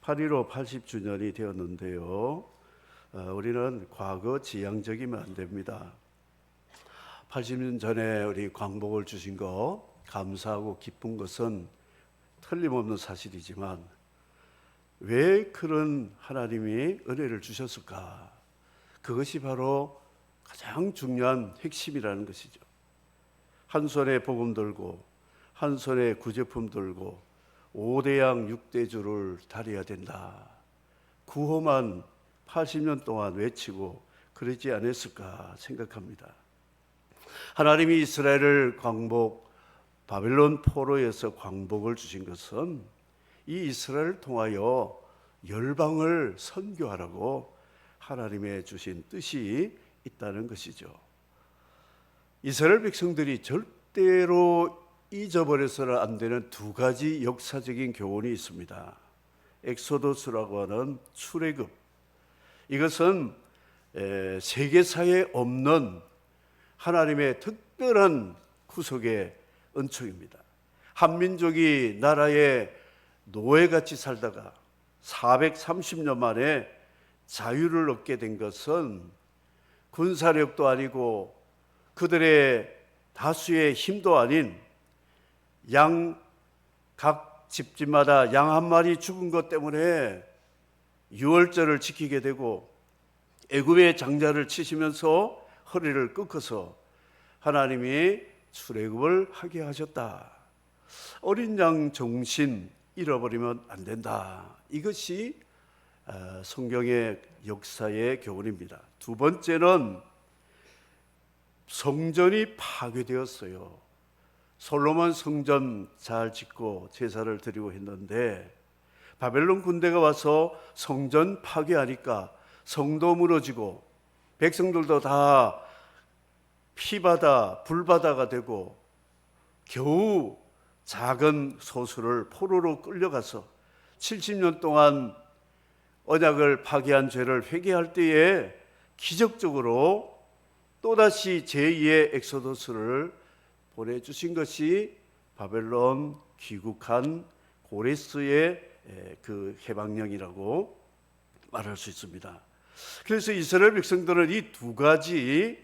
8.15 80주년이 되었는데요. 우리는 과거 지향적이면 안 됩니다. 80년 전에 우리 광복을 주신 거 감사하고 기쁜 것은 틀림없는 사실이지만 왜 그런 하나님이 은혜를 주셨을까? 그것이 바로 가장 중요한 핵심이라는 것이죠. 한 손에 복음 들고 한 손에 구제품 들고 5대양 6대주를 다려야 된다. 구호만 80년 동안 외치고 그러지 않았을까 생각합니다. 하나님이 이스라엘을 광복, 바벨론 포로에서 광복을 주신 것은 이 이스라엘을 통하여 열방을 선교하라고 하나님의 주신 뜻이 있다는 것이죠. 이스라엘 백성들이 절대로 잊어버려서는 안 되는 두 가지 역사적인 교훈이 있습니다. 엑소더스라고 하는 출애굽. 이것은 세계사에 없는 하나님의 특별한 구속의 은총입니다. 한민족이 나라에 노예같이 살다가 430년 만에 자유를 얻게 된 것은 군사력도 아니고 그들의 다수의 힘도 아닌 각 집집마다 양 한 마리 죽은 것 때문에 유월절을 지키게 되고 애굽의 장자를 치시면서 허리를 꺾어서 하나님이 출애굽을 하게 하셨다. 어린 양 정신 잃어버리면 안 된다. 이것이 성경의 역사의 교훈입니다. 두 번째는 성전이 파괴되었어요. 솔로몬 성전 잘 짓고 제사를 드리고 했는데 바벨론 군대가 와서 성전 파괴하니까 성도 무너지고 백성들도 다 피바다 불바다가 되고 겨우 작은 소수를 포로로 끌려가서 70년 동안 언약을 파괴한 죄를 회개할 때에 기적적으로 또다시 제2의 엑소더스를 보내주신 것이 바벨론 귀국한 고레스의 그 해방령이라고 말할 수 있습니다. 그래서 이스라엘 백성들은 이 두 가지,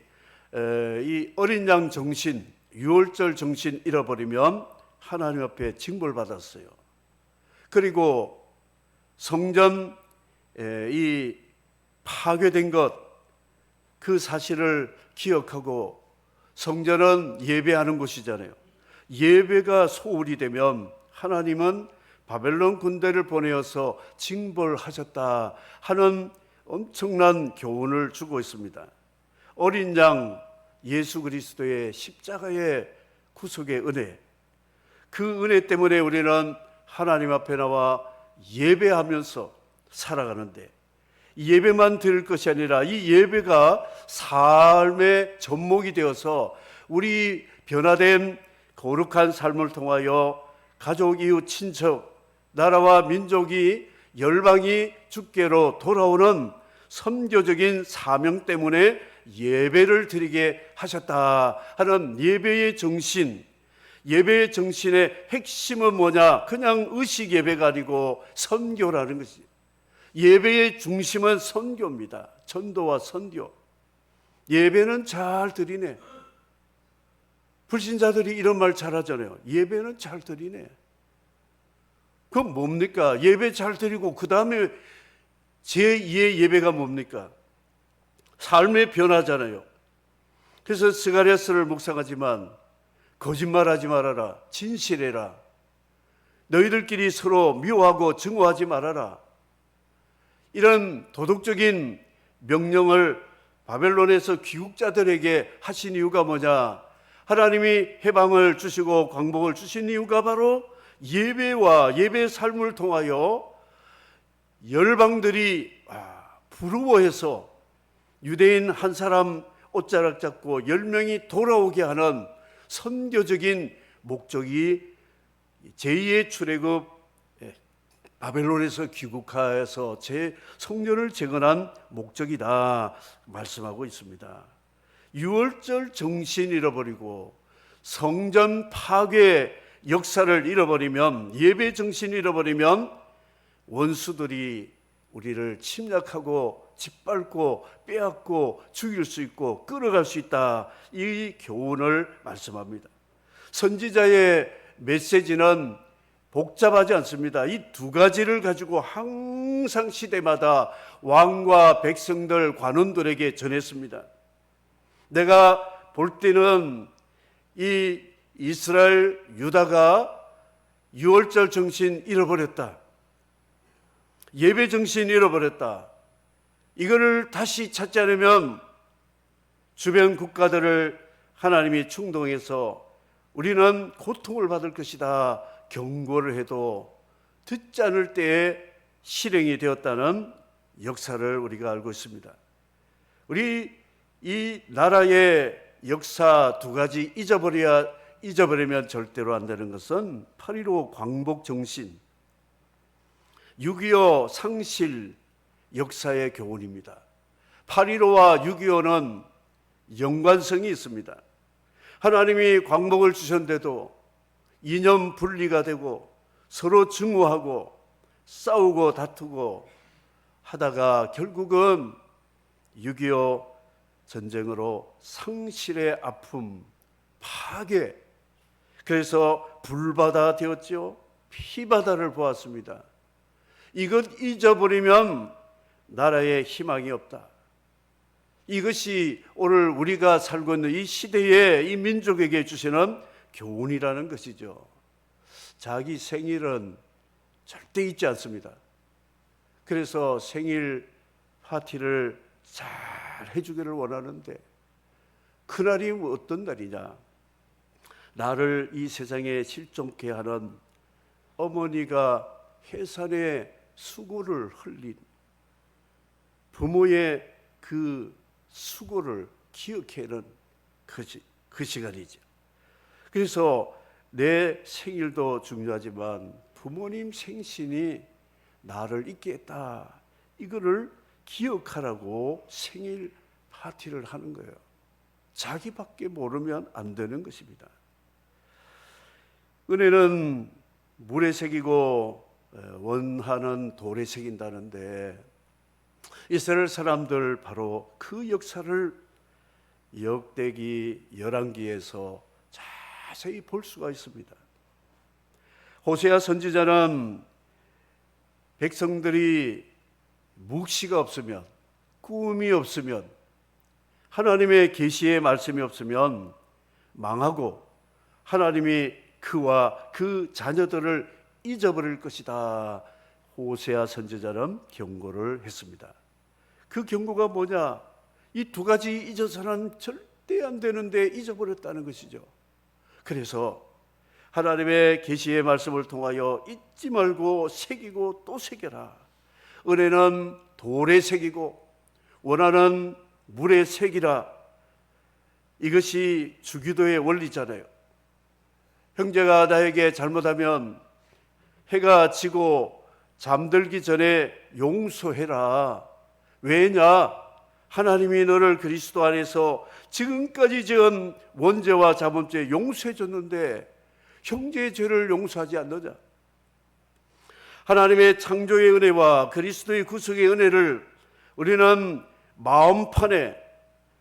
이 어린 양 정신, 유월절 정신 잃어버리면 하나님 앞에 징벌받았어요. 그리고 성전 이 파괴된 것, 그 사실을 기억하고 성전은 예배하는 곳이잖아요. 예배가 소홀히 되면 하나님은 바벨론 군대를 보내어서 징벌하셨다 하는 엄청난 교훈을 주고 있습니다. 어린 양 예수 그리스도의 십자가의 구속의 은혜, 그 은혜 때문에 우리는 하나님 앞에 나와 예배하면서 살아가는데 예배만 드릴 것이 아니라 이 예배가 삶의 접목이 되어서 우리 변화된 거룩한 삶을 통하여 가족, 이웃, 친척, 나라와 민족이 열방이 주께로 돌아오는 선교적인 사명 때문에 예배를 드리게 하셨다 하는 예배의 정신, 예배의 정신의 핵심은 뭐냐? 그냥 의식 예배가 아니고 선교라는 것이죠. 예배의 중심은 선교입니다. 전도와 선교. 예배는 잘 드리네. 불신자들이 이런 말 잘하잖아요. 예배는 잘 드리네. 그건 뭡니까? 예배 잘 드리고 그 다음에 제2의 예배가 뭡니까? 삶의 변화잖아요. 그래서 스가랴서를 묵상하지만 거짓말하지 말아라. 진실해라. 너희들끼리 서로 미워하고 증오하지 말아라. 이런 도덕적인 명령을 바벨론에서 귀국자들에게 하신 이유가 뭐냐? 하나님이 해방을 주시고 광복을 주신 이유가 바로 예배와 예배의 삶을 통하여 열방들이 부러워해서 유대인 한 사람 옷자락 잡고 10명이 돌아오게 하는 선교적인 목적이 제2의 출애굽 바벨론에서 귀국하여서 제 성전을 재건한 목적이다 말씀하고 있습니다. 유월절 정신 잃어버리고 성전 파괴 역사를 잃어버리면, 예배 정신 잃어버리면 원수들이 우리를 침략하고 짓밟고 빼앗고 죽일 수 있고 끌어갈 수 있다. 이 교훈을 말씀합니다. 선지자의 메시지는 복잡하지 않습니다. 이 두 가지를 가지고 항상 시대마다 왕과 백성들, 관원들에게 전했습니다. 내가 볼 때는 이 이스라엘 유다가 유월절 정신 잃어버렸다. 예배 정신 잃어버렸다. 이거를 다시 찾지 않으면 주변 국가들을 하나님이 충동해서 우리는 고통을 받을 것이다 경고를 해도 듣지 않을 때에 실행이 되었다는 역사를 우리가 알고 있습니다. 우리 이 나라의 역사 두 가지 잊어버리면 절대로 안 되는 것은 8.15 광복 정신, 6.25 상실 역사의 교훈입니다. 8.15와 6.25는 연관성이 있습니다. 하나님이 광복을 주셨는데도 이념 분리가 되고 서로 증오하고 싸우고 다투고 하다가 결국은 6.25 전쟁으로 상실의 아픔, 파괴, 그래서 불바다 되었죠. 피바다를 보았습니다. 이것 잊어버리면 나라에 희망이 없다. 이것이 오늘 우리가 살고 있는 이 시대에 이 민족에게 주시는 교훈이라는 것이죠. 자기 생일은 절대 잊지 않습니다. 그래서 생일 파티를 잘 해주기를 원하는데 그날이 어떤 날이냐? 나를 이 세상에 실종케 하는 어머니가 해산의 수고를 흘린 부모의 그 수고를 기억하는 그 시간이죠. 그래서 내 생일도 중요하지만 부모님 생신이 나를 잊게 했다. 이거를 기억하라고 생일 파티를 하는 거예요. 자기밖에 모르면 안 되는 것입니다. 은혜는 물에 새기고 원하는 돌에 새긴다는데 이스라엘 사람들 바로 그 역사를 역대기 열왕기에서 자세히 볼 수가 있습니다. 호세아 선지자는 백성들이 묵시가 없으면, 꿈이 없으면, 하나님의 계시의 말씀이 없으면 망하고 하나님이 그와 그 자녀들을 잊어버릴 것이다. 호세아 선지자는 경고를 했습니다. 그 경고가 뭐냐? 이 두 가지 잊어서는 절대 안 되는데 잊어버렸다는 것이죠. 그래서 하나님의 계시의 말씀을 통하여 잊지 말고 새기고 또 새겨라. 은혜는 돌에 새기고 원하는 물에 새기라. 이것이 주기도의 원리잖아요. 형제가 나에게 잘못하면 해가 지고 잠들기 전에 용서해라. 왜냐? 하나님이 너를 그리스도 안에서 지금까지 지은 원죄와 자범죄 용서해 줬는데 형제의 죄를 용서하지 않느냐? 하나님의 창조의 은혜와 그리스도의 구속의 은혜를 우리는 마음판에,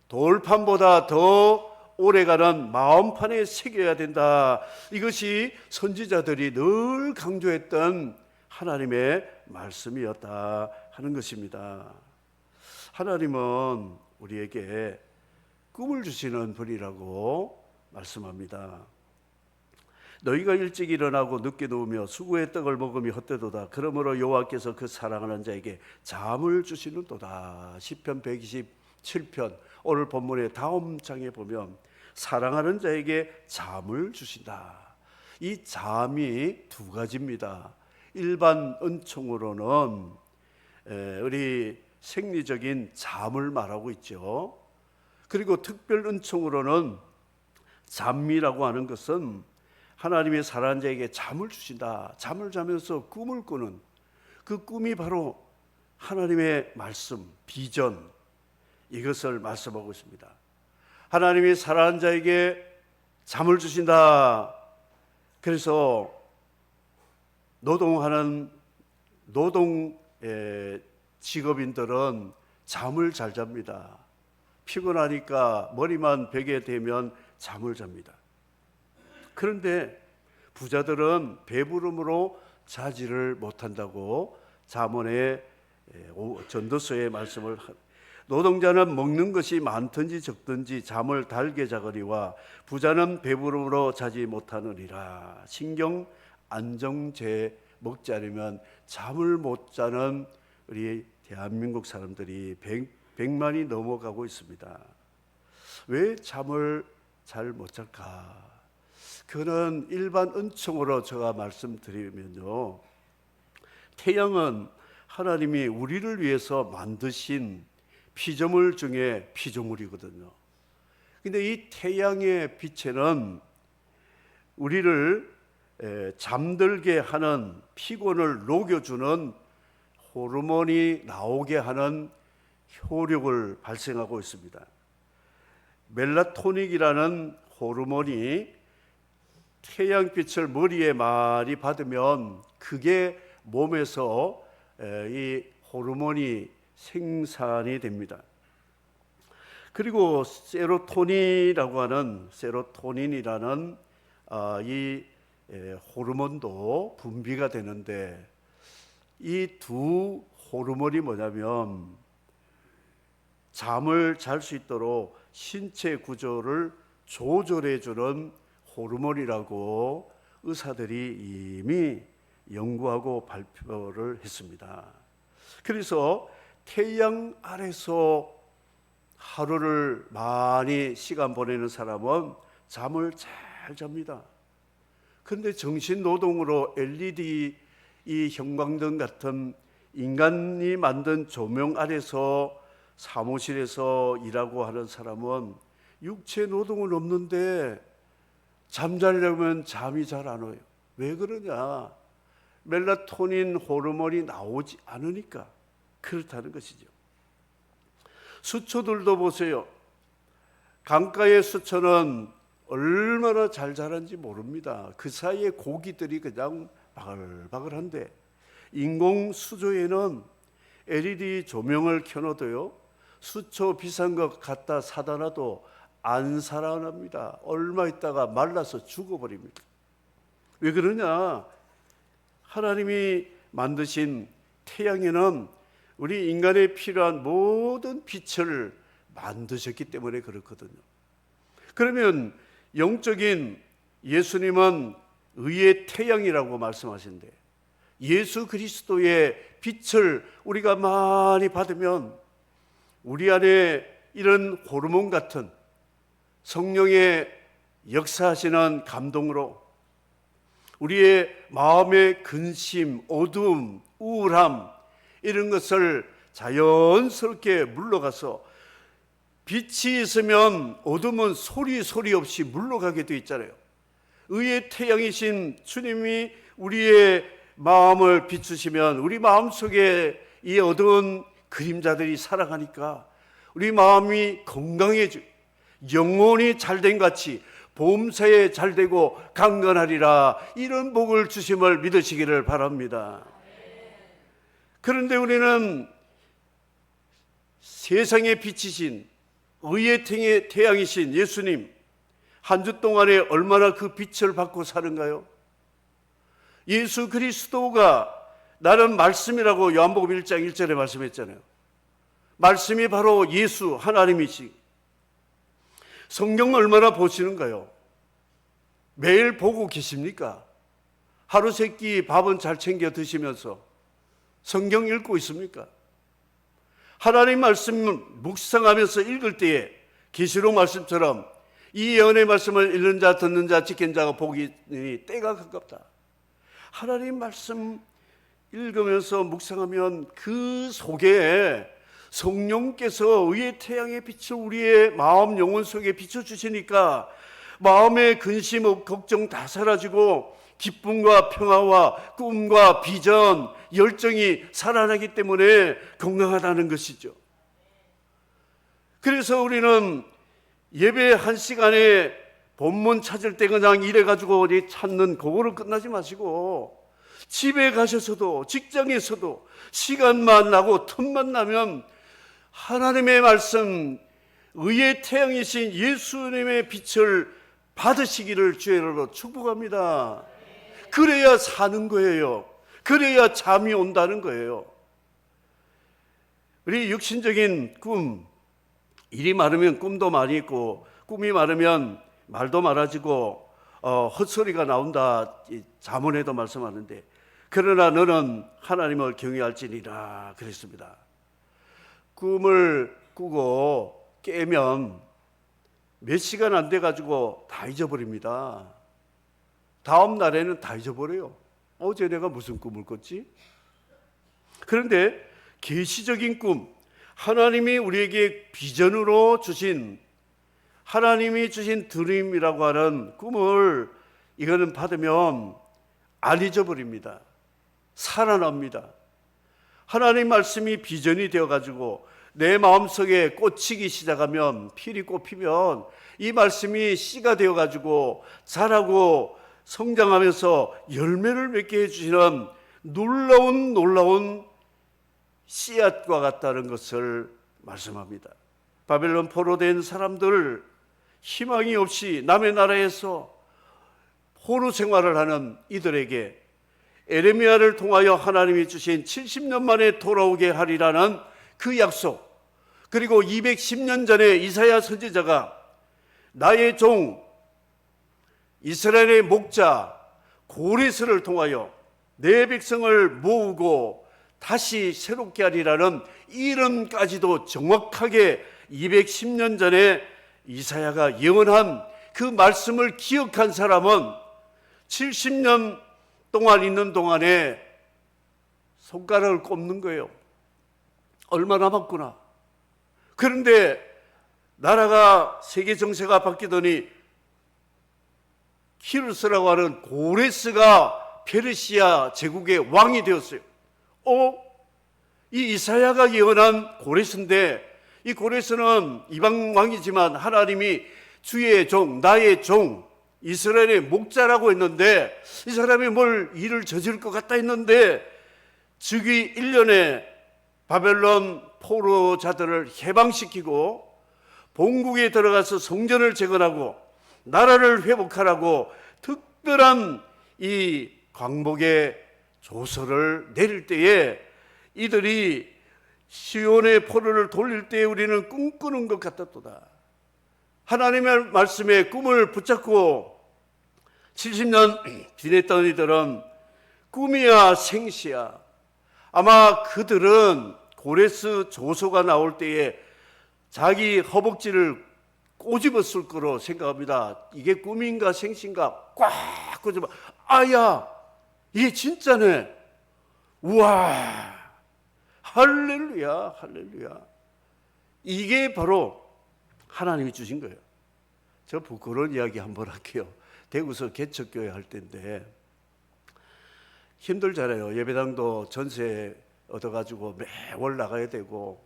돌판보다 더 오래가는 마음판에 새겨야 된다. 이것이 선지자들이 늘 강조했던 하나님의 말씀이었다 하는 것입니다. 하나님은 우리에게 꿈을 주시는 분이라고 말씀합니다. 너희가 일찍 일어나고 늦게 누우며 수고의 떡을 먹음이 헛되도다. 그러므로 여호와께서 그 사랑하는 자에게 잠을 주시는도다. 시편 127편 오늘 본문의 다음 장에 보면 사랑하는 자에게 잠을 주신다. 이 잠이 두 가지입니다. 일반 은총으로는 우리 생리적인 잠을 말하고 있죠. 그리고 특별 은총으로는 잠이라고 하는 것은 하나님의 사랑하는 자에게 잠을 주신다. 잠을 자면서 꿈을 꾸는 그 꿈이 바로 하나님의 말씀, 비전, 이것을 말씀하고 있습니다. 하나님이 사랑하는 자에게 잠을 주신다. 그래서 노동하는 노동 직업인들은 잠을 잘 잡니다. 피곤하니까 머리만 베게 되면 잠을 잡니다. 그런데 부자들은 배부름으로 자지를 못한다고 잠언의 전도서의 말씀을 노동자는 먹는 것이 많든지 적든지 잠을 달게 자거니와 부자는 배부름으로 자지 못하느니라. 신경 안정제 먹지 않으면 잠을 못 자는 우리 대한민국 사람들이 100만이 넘어가고 있습니다. 왜 잠을 잘 못 잘까? 그거는 일반 은총으로 제가 말씀드리면요, 태양은 하나님이 우리를 위해서 만드신 피조물 중에 피조물이거든요. 근데 이 태양의 빛에는 우리를 잠들게 하는, 피곤을 녹여주는 호르몬이 나오게 하는 효력을 발생하고 있습니다. 멜라토닌이라는 호르몬이 태양빛을 머리에 많이 받으면 그게 몸에서 이 호르몬이 생산이 됩니다. 그리고 세로토닌이라는 이 호르몬도 분비가 되는데, 이 두 호르몬이 뭐냐면 잠을 잘 수 있도록 신체 구조를 조절해 주는 호르몬이라고 의사들이 이미 연구하고 발표를 했습니다. 그래서 태양 아래서 하루를 많이 시간 보내는 사람은 잠을 잘 잡니다. 그런데 정신노동으로 LED 이 형광등 같은 인간이 만든 조명 아래서 사무실에서 일하고 하는 사람은 육체 노동은 없는데 잠자려면 잠이 잘 안 와요. 왜 그러냐? 멜라토닌 호르몬이 나오지 않으니까 그렇다는 것이죠. 수초들도 보세요. 강가의 수초는 얼마나 잘 자란지 모릅니다. 그 사이에 고기들이 그냥 바글바글한데, 인공 수조에는 LED 조명을 켜놓도요, 수초 비싼 것 갖다 사다 놔도 안 살아납니다. 얼마 있다가 말라서 죽어버립니다. 왜 그러냐? 하나님이 만드신 태양에는 우리 인간에 필요한 모든 빛을 만드셨기 때문에 그렇거든요. 그러면 영적인 예수님은 의의 태양이라고 말씀하신대. 예수 그리스도의 빛을 우리가 많이 받으면 우리 안에 이런 호르몬 같은 성령의 역사하시는 감동으로 우리의 마음의 근심, 어두움, 우울함, 이런 것을 자연스럽게 물러가서, 빛이 있으면 어둠은 소리 없이 물러가게 돼 있잖아요. 의의 태양이신 주님이 우리의 마음을 비추시면 우리 마음속에 이 어두운 그림자들이 살아가니까 우리 마음이 건강해지고 영혼이 잘된 같이 봄새에 잘되고 강건하리라, 이런 복을 주심을 믿으시기를 바랍니다. 그런데 우리는 세상의 빛이신 의의 태양이신 예수님, 한 주 동안에 얼마나 그 빛을 받고 사는가요? 예수 그리스도가 나는 말씀이라고 요한복음 1장 1절에 말씀했잖아요. 말씀이 바로 예수 하나님이시. 성경 얼마나 보시는가요? 매일 보고 계십니까? 하루 세 끼 밥은 잘 챙겨 드시면서 성경 읽고 있습니까? 하나님 말씀 묵상하면서 읽을 때에 계시록 말씀처럼 이 예언의 말씀을 읽는 자, 듣는 자, 지킨 자가 복이 때가 가깝다. 하나님 말씀 읽으면서 묵상하면 그 속에 성령께서 의의 태양의 빛을 우리의 마음, 영혼 속에 비춰주시니까 마음의 근심, 걱정 다 사라지고 기쁨과 평화와 꿈과 비전, 열정이 살아나기 때문에 건강하다는 것이죠. 그래서 우리는 예배 한 시간에 본문 찾을 때 그냥 이래가지고 어디 찾는 그거를 끝나지 마시고 집에 가셔서도 직장에서도 시간만 나고 틈만 나면 하나님의 말씀, 의의 태양이신 예수님의 빛을 받으시기를 주의 이름으로 축복합니다. 그래야 사는 거예요. 그래야 잠이 온다는 거예요. 우리 육신적인 꿈, 일이 많으면 꿈도 많이 있고 꿈이 많으면 말도 많아지고 헛소리가 나온다, 잠언에도 말씀하는데, 그러나 너는 하나님을 경외할지니라 그랬습니다. 꿈을 꾸고 깨면 몇 시간 안 돼가지고 다 잊어버립니다. 다음 날에는 다 잊어버려요. 어제 내가 무슨 꿈을 꿨지? 그런데 계시적인 꿈, 하나님이 우리에게 비전으로 주신, 하나님이 주신 드림이라고 하는 꿈을 이거는 받으면 안 잊어버립니다. 살아납니다. 하나님 말씀이 비전이 되어가지고 내 마음속에 꽂히기 시작하면, 필이 꼽히면 이 말씀이 씨가 되어가지고 자라고 성장하면서 열매를 맺게 해주시는 놀라운 씨앗과 같다는 것을 말씀합니다. 바벨론 포로된 사람들, 희망이 없이 남의 나라에서 포로 생활을 하는 이들에게 에레미야를 통하여 하나님이 주신 70년 만에 돌아오게 하리라는 그 약속, 그리고 210년 전에 이사야 선지자가 나의 종 이스라엘의 목자 고레스를 통하여 내 백성을 모으고 다시 새롭게 하리라는 이름까지도 정확하게 210년 전에 이사야가 예언한 그 말씀을 기억한 사람은 70년 동안 있는 동안에 손가락을 꼽는 거예요. 얼마 남았구나. 그런데 나라가 세계 정세가 바뀌더니 키루스라고 하는 고레스가 페르시아 제국의 왕이 되었어요. 이 이사야가 예언한 고레스인데, 이 고레스는 이방 왕이지만 하나님이 주의 종, 나의 종, 이스라엘의 목자라고 했는데, 이 사람이 뭘 일을 저지를 것 같다 했는데, 즉위 1년에 바벨론 포로자들을 해방시키고 본국에 들어가서 성전을 재건하고 나라를 회복하라고 특별한 이 광복의 조서를 내릴 때에 이들이 시온의 포로를 돌릴 때에 우리는 꿈꾸는 것 같았도다. 하나님의 말씀에 꿈을 붙잡고 70년 지냈던 이들은 꿈이야 생시야. 아마 그들은 고레스 조서가 나올 때에 자기 허벅지를 꼬집었을 거로 생각합니다. 이게 꿈인가 생시인가 꽉 꼬집어. 아야, 이게 진짜네. 우와, 할렐루야, 할렐루야. 이게 바로 하나님이 주신 거예요. 저 부끄러운 이야기 한번 할게요. 대구서 개척교회 할 때인데 힘들잖아요. 예배당도 전세 얻어가지고 매월 나가야 되고,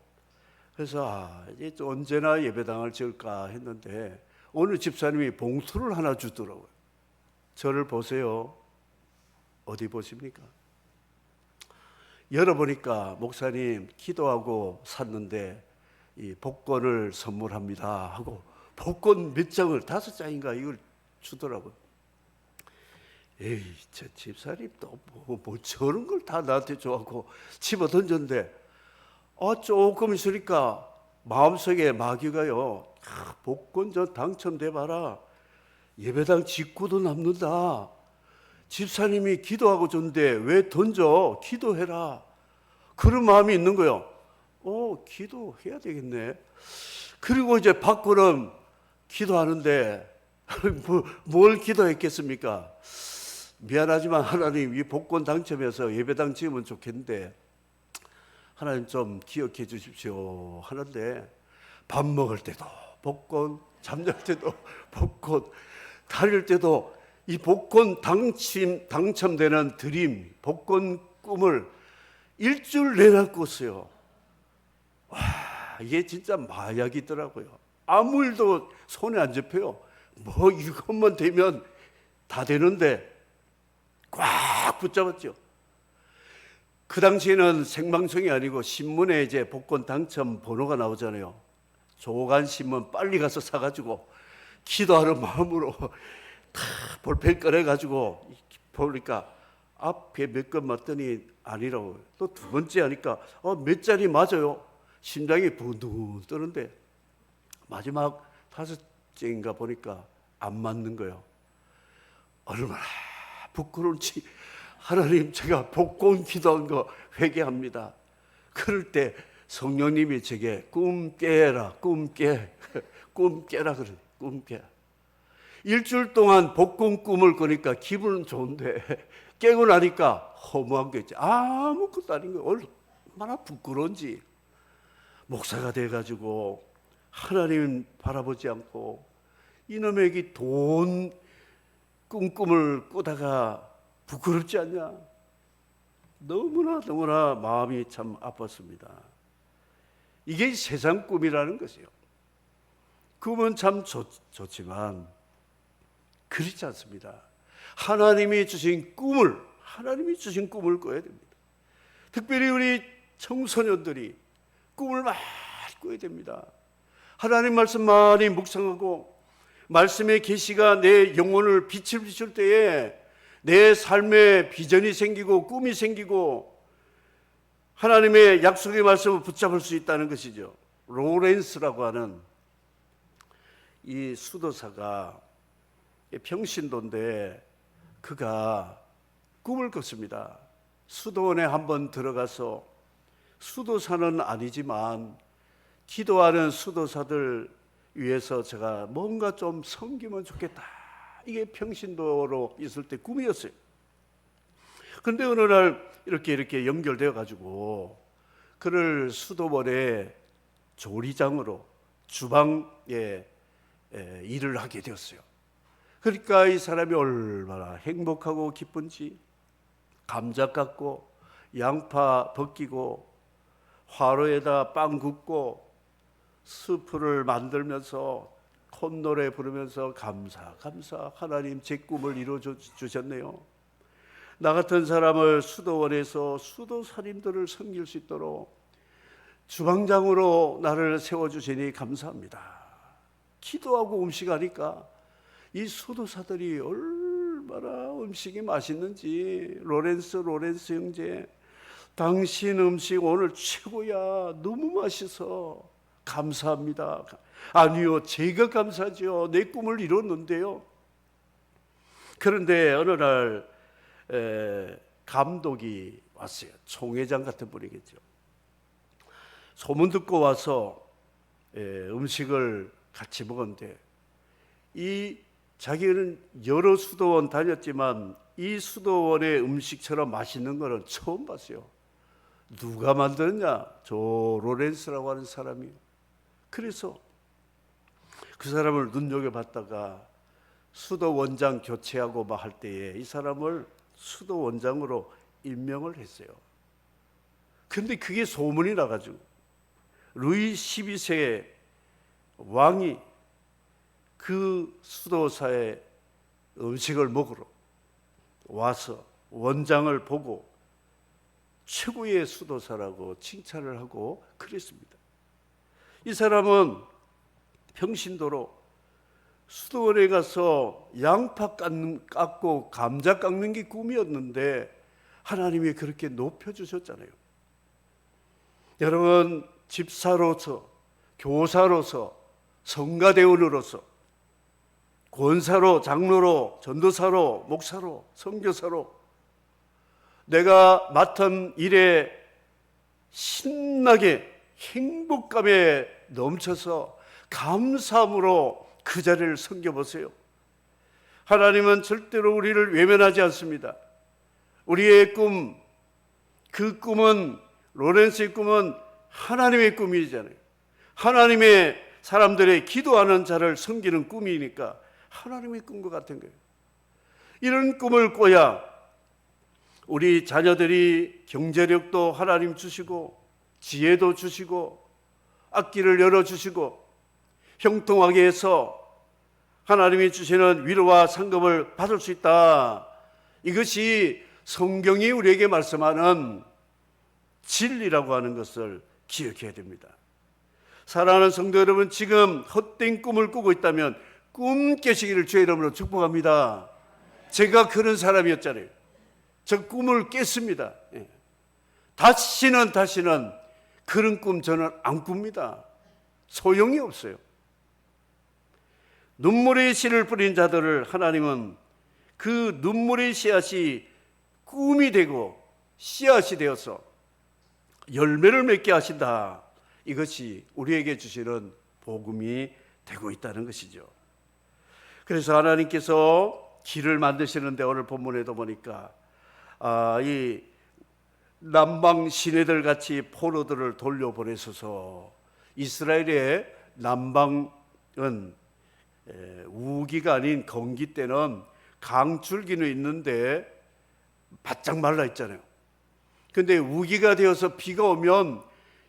그래서 이제 언제나 예배당을 지을까 했는데 어느 집사님이 봉투를 하나 주더라고요. 저를 보세요. 어디 보십니까? 열어보니까 목사님 기도하고 샀는데 이 복권을 선물합니다 하고 복권 몇 장을 5장인가 이걸 주더라고요. 에이, 저 집사님 또 뭐 저런 걸 다 나한테 줘갖고 집어 던졌는데 조금 있으니까 마음속에 마귀가요, 복권 저 당첨돼 봐라, 예배당 직구도 남는다, 집사님이 기도하고 줬는데 왜 던져, 기도해라, 그런 마음이 있는 거예요. 기도해야 되겠네. 그리고 이제 밖으로는 기도하는데 뭘 기도했겠습니까? 미안하지만 하나님, 이 복권 당첨해서 예배당 지으면 좋겠는데 하나님 좀 기억해 주십시오 하는데, 밥 먹을 때도 복권, 잠잘 때도 복권, 다닐 때도 이 복권 당첨되는 드림, 복권 꿈을 일주일 내내 꿨어요. 와, 이게 진짜 마약이더라고요. 아무 일도 손에 안 잡혀요. 뭐 이것만 되면 다 되는데 꽉 붙잡았죠. 그 당시에는 생방송이 아니고 신문에 이제 복권 당첨 번호가 나오잖아요. 조간신문 빨리 가서 사가지고 기도하는 마음으로 다 볼펜 꺼내가지고 보니까 앞에 몇 건 맞더니 아니라고. 또 두 번째 하니까 몇 자리 맞아요. 심장이 부둥 뜨는데 마지막 다섯째인가 보니까 안 맞는 거예요. 얼마나 부끄러운지. 하나님, 제가 복권 기도한 거 회개합니다. 그럴 때 성령님이 제게 꿈 깨라, 꿈 깨, 꿈 깨라 그래, 꿈 깨. 일주일 동안 복권 꿈을 꾸니까 기분은 좋은데 깨고 나니까 허무한 게 있지. 아무것도 아닌 거예요. 얼마나 부끄러운지. 목사가 돼가지고 하나님 바라보지 않고 이놈에게 돈 꿈을 꾸다가 부끄럽지 않냐? 너무나 마음이 참 아팠습니다. 이게 세상 꿈이라는 것이요. 꿈은 참 좋지만 그렇지 않습니다. 하나님이 주신 꿈을 꿔야 됩니다. 특별히 우리 청소년들이 꿈을 많이 꿔야 됩니다. 하나님 말씀 많이 묵상하고 말씀의 계시가 내 영혼을 빛을 비출 때에 내 삶에 비전이 생기고 꿈이 생기고 하나님의 약속의 말씀을 붙잡을 수 있다는 것이죠. 로렌스라고 하는 이 수도사가 평신도인데 그가 꿈을 꿨습니다. 수도원에 한번 들어가서 수도사는 아니지만 기도하는 수도사들 위해서 제가 뭔가 좀 섬기면 좋겠다. 이게 평신도로 있을 때 꿈이었어요. 그런데 어느 날 이렇게 연결되어 가지고 그를 수도원의 조리장으로 주방에 일을 하게 되었어요. 그러니까 이 사람이 얼마나 행복하고 기쁜지 감자 깎고 양파 벗기고 화로에다 빵 굽고 스프를 만들면서 콧노래 부르면서 감사 하나님 제 꿈을 이루어 주셨네요. 나 같은 사람을 수도원에서 수도사님들을 섬길 수 있도록 주방장으로 나를 세워주시니 감사합니다. 기도하고 음식하니까 이 수도사들이 얼마나 음식이 맛있는지. 로렌스 형제, 당신 음식 오늘 최고야. 너무 맛있어. 감사합니다. 아니요, 제가 감사하죠. 내 꿈을 이뤘는데요. 그런데 어느 날 감독이 왔어요. 총회장 같은 분이겠죠. 소문 듣고 와서 음식을 같이 먹었는데 자기는 여러 수도원 다녔지만 이 수도원의 음식처럼 맛있는 거는 처음 봤어요. 누가 만들었냐? 저 로렌스라고 하는 사람이요. 그래서 그 사람을 눈여겨봤다가 수도원장 교체하고 막 할 때에 이 사람을 수도원장으로 임명을 했어요. 근데 그게 소문이 나가지고 루이 12세 왕이 그 수도사의 음식을 먹으러 와서 원장을 보고 최고의 수도사라고 칭찬을 하고 그랬습니다. 이 사람은 평신도로 수도원에 가서 양파 깎고 감자 깎는 게 꿈이었는데 하나님이 그렇게 높여주셨잖아요. 여러분, 집사로서, 교사로서, 성가대원으로서, 권사로, 장로로, 전도사로, 목사로, 선교사로 내가 맡은 일에 신나게 행복감에 넘쳐서 감사함으로 그 자리를 섬겨보세요. 하나님은 절대로 우리를 외면하지 않습니다. 우리의 꿈, 그 꿈은, 로렌스의 꿈은 하나님의 꿈이잖아요. 하나님의 사람들의 기도하는 자를 섬기는 꿈이니까 하나님의 꿈과 같은 거예요. 이런 꿈을 꿔야 우리 자녀들이 경제력도 하나님 주시고 지혜도 주시고 앞길을 열어주시고 형통하게 해서 하나님이 주시는 위로와 상급을 받을 수 있다. 이것이 성경이 우리에게 말씀하는 진리라고 하는 것을 기억해야 됩니다. 사랑하는 성도 여러분, 지금 헛된 꿈을 꾸고 있다면 꿈 깨시기를 주의 이름으로 축복합니다. 제가 그런 사람이었잖아요. 저 꿈을 깼습니다. 다시는 그런 꿈 저는 안 꿉니다. 소용이 없어요. 눈물의 씨를 뿌린 자들을 하나님은 그 눈물의 씨앗이 꿈이 되고 씨앗이 되어서 열매를 맺게 하신다. 이것이 우리에게 주시는 복음이 되고 있다는 것이죠. 그래서 하나님께서 길을 만드시는데 오늘 본문에도 보니까 이 남방 시내들 같이 포로들을 돌려보내소서. 이스라엘의 남방은 우기가 아닌 건기 때는 강줄기는 있는데 바짝 말라 있잖아요. 근데 우기가 되어서 비가 오면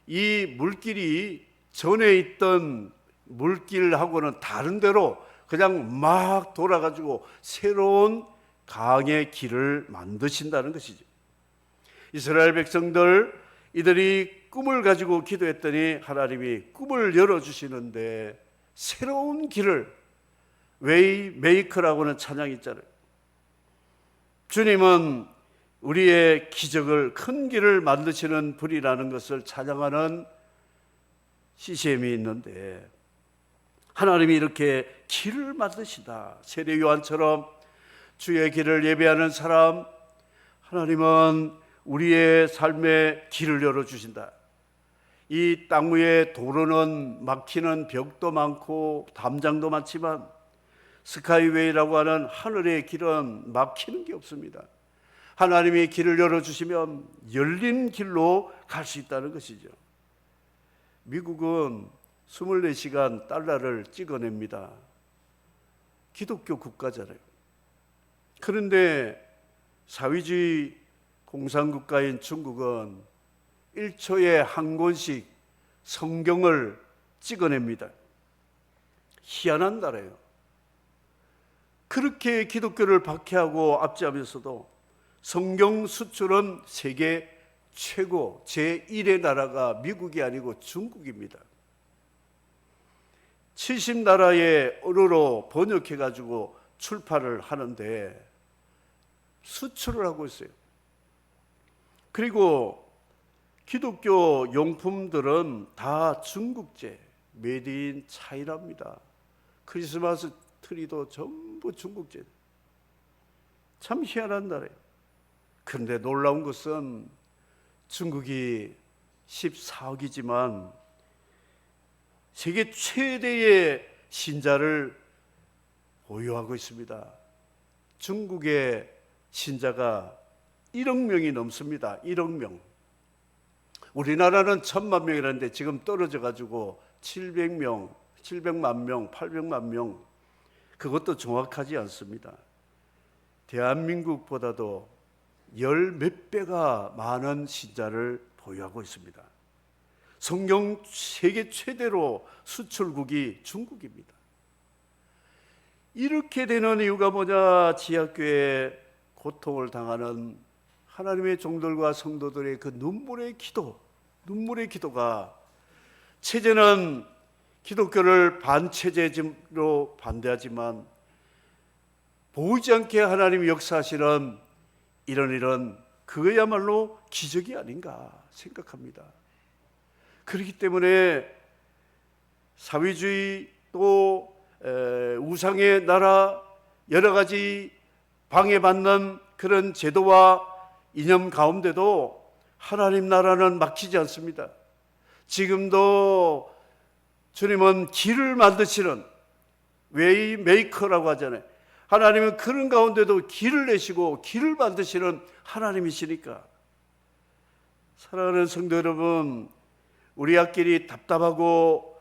이 물길이 전에 있던 물길하고는 다른 데로 그냥 막 돌아가지고 새로운 강의 길을 만드신다는 것이죠. 이스라엘 백성들 이들이 꿈을 가지고 기도했더니 하나님이 꿈을 열어주시는데 새로운 길을 웨이 메이커라고는 찬양이 있잖아요. 주님은 우리의 기적을 큰 길을 만드시는 분이라는 것을 찬양하는 CCM이 있는데 하나님이 이렇게 길을 만드시다. 세례 요한처럼 주의 길을 예배하는 사람, 하나님은 우리의 삶에 길을 열어주신다. 이 땅 위에 도로는 막히는 벽도 많고 담장도 많지만 스카이웨이라고 하는 하늘의 길은 막히는 게 없습니다. 하나님이 길을 열어주시면 열린 길로 갈 수 있다는 것이죠. 미국은 24시간 달러를 찍어냅니다. 기독교 국가잖아요. 그런데 사회주의 공산국가인 중국은 1초에 한 권씩 성경을 찍어냅니다. 희한한 나라예요. 그렇게 기독교를 박해하고 압제하면서도 성경 수출은 세계 최고 제1의 나라가 미국이 아니고 중국입니다. 70나라의 언어로 번역해가지고 출판을 하는데 수출을 하고 있어요. 그리고 기독교 용품들은 다 중국제, 메이드 인 차이나입니다. 크리스마스 트리도 전부 중국제. 참 희한한 나라예요. 그런데 놀라운 것은 중국이 14억이지만 세계 최대의 신자를 보유하고 있습니다. 중국의 신자가 1억 명이 넘습니다. 1억 명. 우리나라는 1,000만 명이라는데 지금 떨어져 가지고 700명, 700만 명, 800만 명. 그것도 정확하지 않습니다. 대한민국보다도 열 몇 배가 많은 신자를 보유하고 있습니다. 성경 세계 최대로 수출국이 중국입니다. 이렇게 되는 이유가 뭐냐? 지하교회 고통을 당하는 하나님의 종들과 성도들의 그 눈물의 기도가 체제는 기독교를 반체제로 반대하지만 보이지 않게 하나님이 역사하시는 이런 그거야말로 기적이 아닌가 생각합니다. 그렇기 때문에 사회주의 또 우상의 나라 여러 가지 방해받는 그런 제도와 이념 가운데도 하나님 나라는 막히지 않습니다. 지금도 주님은 길을 만드시는 웨이 메이커라고 하잖아요. 하나님은 그런 가운데도 길을 내시고 길을 만드시는 하나님이시니까. 사랑하는 성도 여러분, 우리 앞길이 답답하고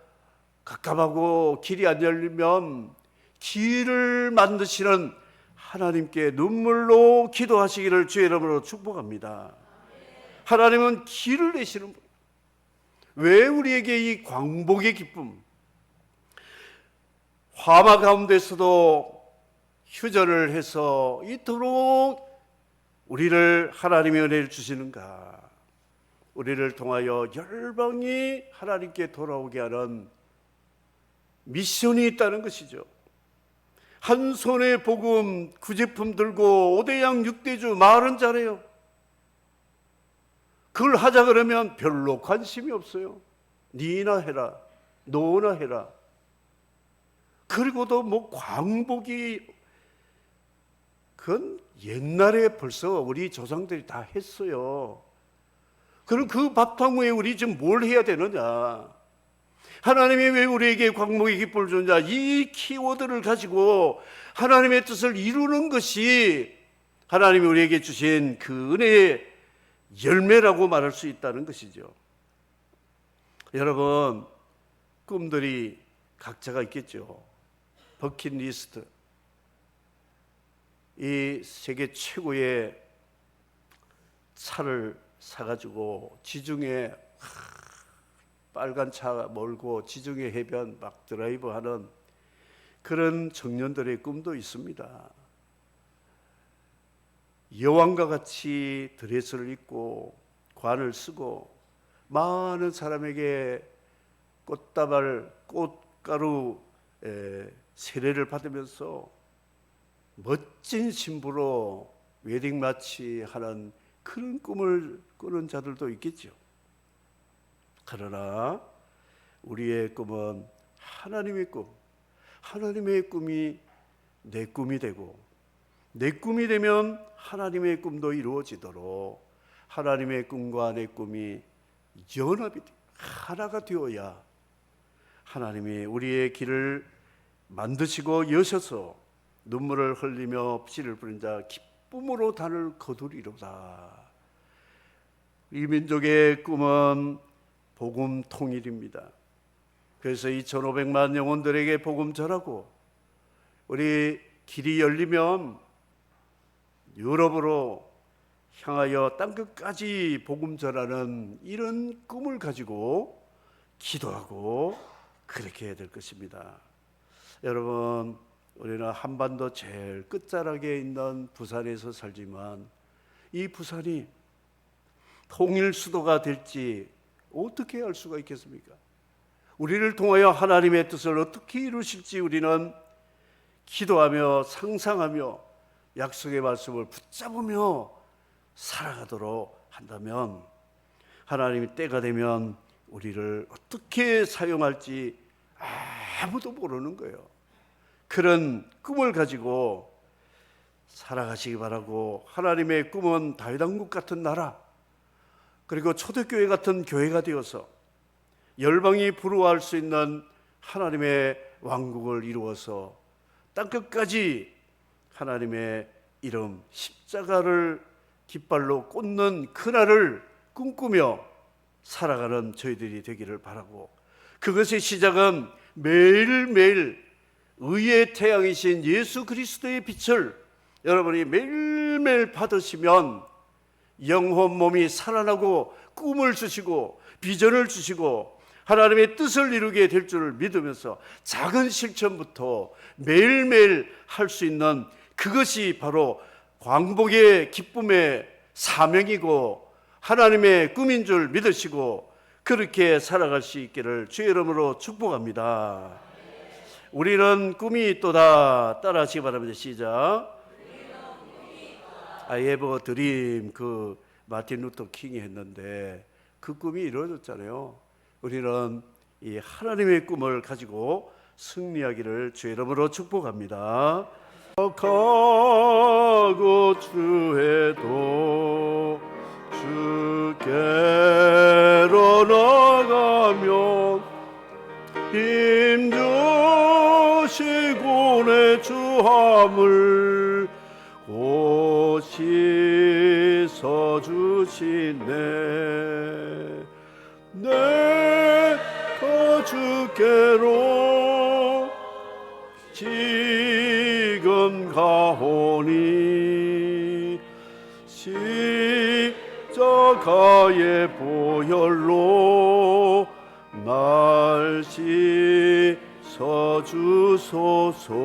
갑갑하고 길이 안 열리면 길을 만드시는 하나님께 눈물로 기도하시기를 주의 이름으로 축복합니다. 하나님은 길을 내시는 분. 왜 우리에게 이 광복의 기쁨, 화마 가운데서도 휴전을 해서 이토록 우리를 하나님의 은혜를 주시는가? 우리를 통하여 열방이 하나님께 돌아오게 하는 미션이 있다는 것이죠. 한 손에 복음 구제품 들고 5대양 6대주 말은 잘해요. 그걸 하자 그러면 별로 관심이 없어요. 니나 해라, 노나 해라. 그리고도 뭐 광복이, 그건 옛날에 벌써 우리 조상들이 다 했어요. 그럼 그 바탕 위에 우리 지금 뭘 해야 되느냐? 하나님이 왜 우리에게 광복의 기쁨을 주느냐? 이 키워드를 가지고 하나님의 뜻을 이루는 것이 하나님이 우리에게 주신 그 은혜의 열매라고 말할 수 있다는 것이죠. 여러분, 꿈들이 각자가 있겠죠. 버킷리스트, 이 세계 최고의 차를 사가지고 지중해 빨간 차 몰고 지중해 해변 막 드라이브하는 그런 청년들의 꿈도 있습니다. 여왕과 같이 드레스를 입고 관을 쓰고 많은 사람에게 꽃다발, 꽃가루 세례를 받으면서 멋진 신부로 웨딩 마치 하는 그런 꿈을 꾸는 자들도 있겠죠. 그러나 우리의 꿈은 하나님의 꿈, 하나님의 꿈이 내 꿈이 되고 내 꿈이 되면 하나님의 꿈도 이루어지도록 하나님의 꿈과 내 꿈이 연합이 하나가 되어야 하나님이 우리의 길을 만드시고 여셔서 눈물을 흘리며 피를 뿌린 자 기쁨으로 단을 거두리로다. 이 민족의 꿈은 복음 통일입니다. 그래서 2,500만 영혼들에게 복음 전하고 우리 길이 열리면 유럽으로 향하여 땅끝까지 복음 전하는 이런 꿈을 가지고 기도하고 그렇게 해야 될 것입니다. 여러분, 우리는 한반도 제일 끝자락에 있는 부산에서 살지만 이 부산이 통일 수도가 될지 어떻게 알 수가 있겠습니까? 우리를 통하여 하나님의 뜻을 어떻게 이루실지 우리는 기도하며 상상하며 약속의 말씀을 붙잡으며 살아가도록 한다면 하나님이 때가 되면 우리를 어떻게 사용할지 아무도 모르는 거예요. 그런 꿈을 가지고 살아가시기 바라고, 하나님의 꿈은 다윗 왕국 같은 나라, 그리고 초대교회 같은 교회가 되어서 열방이 부러워할 수 있는 하나님의 왕국을 이루어서 땅끝까지 하나님의 이름 십자가를 깃발로 꽂는 그날을 꿈꾸며 살아가는 저희들이 되기를 바라고, 그것의 시작은 매일매일 의의 태양이신 예수 그리스도의 빛을 여러분이 매일매일 받으시면 영혼 몸이 살아나고 꿈을 주시고 비전을 주시고 하나님의 뜻을 이루게 될 줄을 믿으면서 작은 실천부터 매일매일 할 수 있는 그것이 바로 광복의 기쁨의 사명이고 하나님의 꿈인 줄 믿으시고 그렇게 살아갈 수 있기를 주의 이름으로 축복합니다. 우리는 꿈이 있도다. 따라 하시기 바랍니다. 시작. I have a dream. 그 마틴 루터 킹이 했는데 그 꿈이 이루어졌잖아요. 우리는 이 하나님의 꿈을 가지고 승리하기를 주의 이름으로 축복합니다. 가고 주에도 주께로 나가며 힘주시고 내 주함을 곧 씻어주시네. 내가 주께로 지금 가오니 십자가의 보혈로 날 씻어주소서.